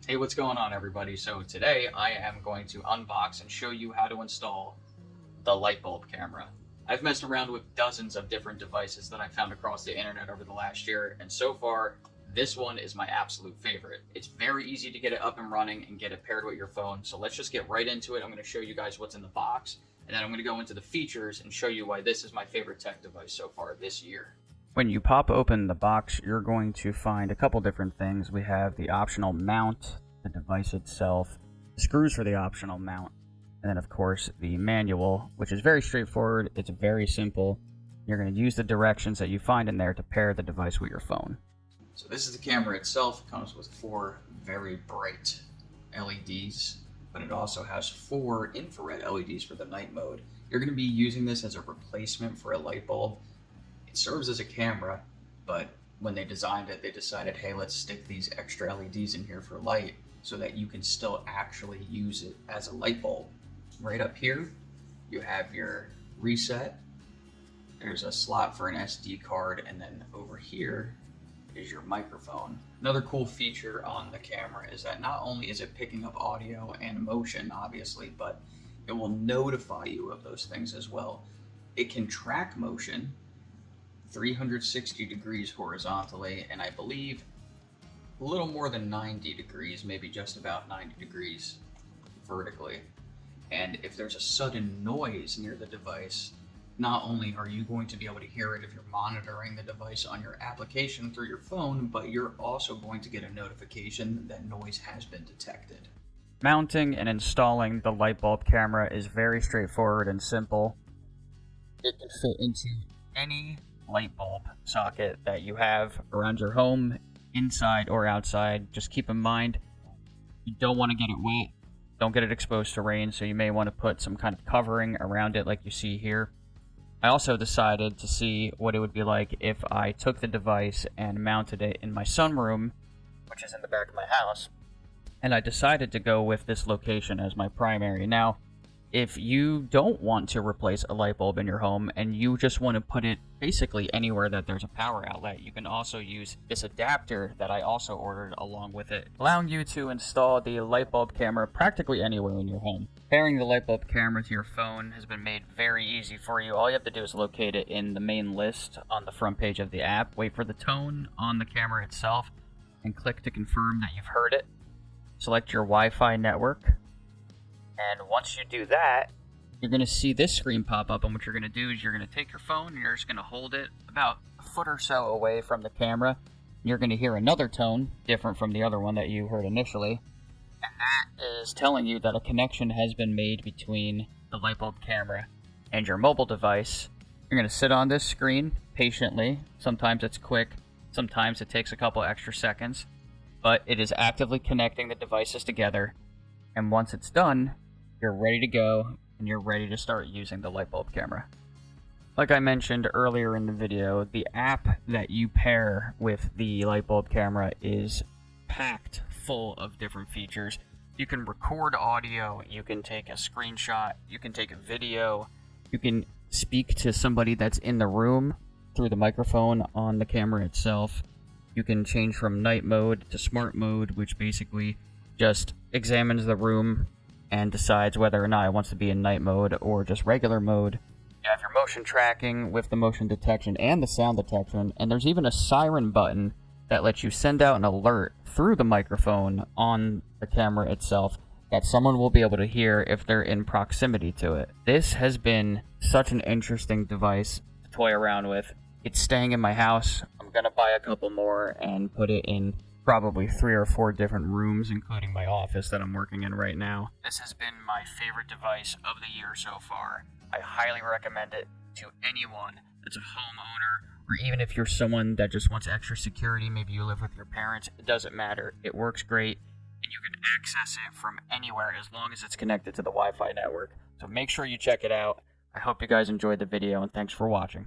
Hey, what's going on, everybody? So today I am going to unbox and show you how to install the light bulb camera. I've messed around with dozens of different devices that I found across the internet over the last year, and so far this one is my absolute favorite. It's very easy to get it up and running and get it paired with your phone, so let's just get right into it. I'm going to show you guys what's in the box, and then I'm going to go into the features and show you why this is my favorite tech device so far this year. When you pop open the box, you're going to find a couple different things. We have the optional mount, the device itself, the screws for the optional mount, and then of course the manual, which is very straightforward. It's very simple. You're going to use the directions that you find in there to pair the device with your phone. So this is the camera itself. It comes with 4 very bright LEDs, but it also has 4 infrared LEDs for the night mode. You're going to be using this as a replacement for a light bulb. It serves as a camera, but when they designed it, they decided, hey, let's stick these extra LEDs in here for light so that you can still actually use it as a light bulb. Right up here, you have your reset. There's a slot for an SD card, and then over here is your microphone. Another cool feature on the camera is that not only is it picking up audio and motion, obviously, but it will notify you of those things as well. It can track motion 360 degrees horizontally, and I believe a little more than 90 degrees, maybe just about 90 degrees vertically. And if there's a sudden noise near the device, not only are you going to be able to hear it if you're monitoring the device on your application through your phone, but you're also going to get a notification that noise has been detected. Mounting and installing the light bulb camera is very straightforward and simple. It can fit into any light bulb socket that you have around your home, inside or outside. Just keep in mind, you don't want to get it wet, don't get it exposed to rain, so you may want to put some kind of covering around it like you see here. I also decided to see what it would be like if I took the device and mounted it in my sunroom, which is in the back of my house, and I decided to go with this location as my primary. Now, if you don't want to replace a light bulb in your home and you just want to put it basically anywhere that there's a power outlet, you can also use this adapter that I also ordered along with it, allowing you to install the light bulb camera practically anywhere in your home. Pairing the light bulb camera to your phone has been made very easy for you. All you have to do is locate it in the main list on the front page of the app, wait for the tone on the camera itself, and click to confirm that you've heard it. Select your Wi-Fi network. And once you do that, you're going to see this screen pop up, and what you're going to do is you're going to take your phone and you're just going to hold it about a foot or so away from the camera. You're going to hear another tone, different from the other one that you heard initially, and that is telling you that a connection has been made between the light bulb camera and your mobile device. You're going to sit on this screen patiently. Sometimes it's quick, sometimes it takes a couple extra seconds, but it is actively connecting the devices together, and once it's done, you're ready to go, and you're ready to start using the light bulb camera. Like I mentioned earlier in the video, the app that you pair with the light bulb camera is packed full of different features. You can record audio, you can take a screenshot, you can take a video, you can speak to somebody that's in the room through the microphone on the camera itself. You can change from night mode to smart mode, which basically just examines the room and decides whether or not it wants to be in night mode or just regular mode. You have your motion tracking with the motion detection and the sound detection, and there's even a siren button that lets you send out an alert through the microphone on the camera itself that someone will be able to hear if they're in proximity to it. This has been such an interesting device to toy around with. It's staying in my house. I'm gonna buy a couple more and put it in probably 3 or 4 different rooms, including my office that I'm working in right now. This has been my favorite device of the year so far. I highly recommend it to anyone that's a homeowner, or even if you're someone that just wants extra security, maybe you live with your parents, it doesn't matter. It works great, and you can access it from anywhere as long as it's connected to the Wi-Fi network. So make sure you check it out. I hope you guys enjoyed the video, and thanks for watching.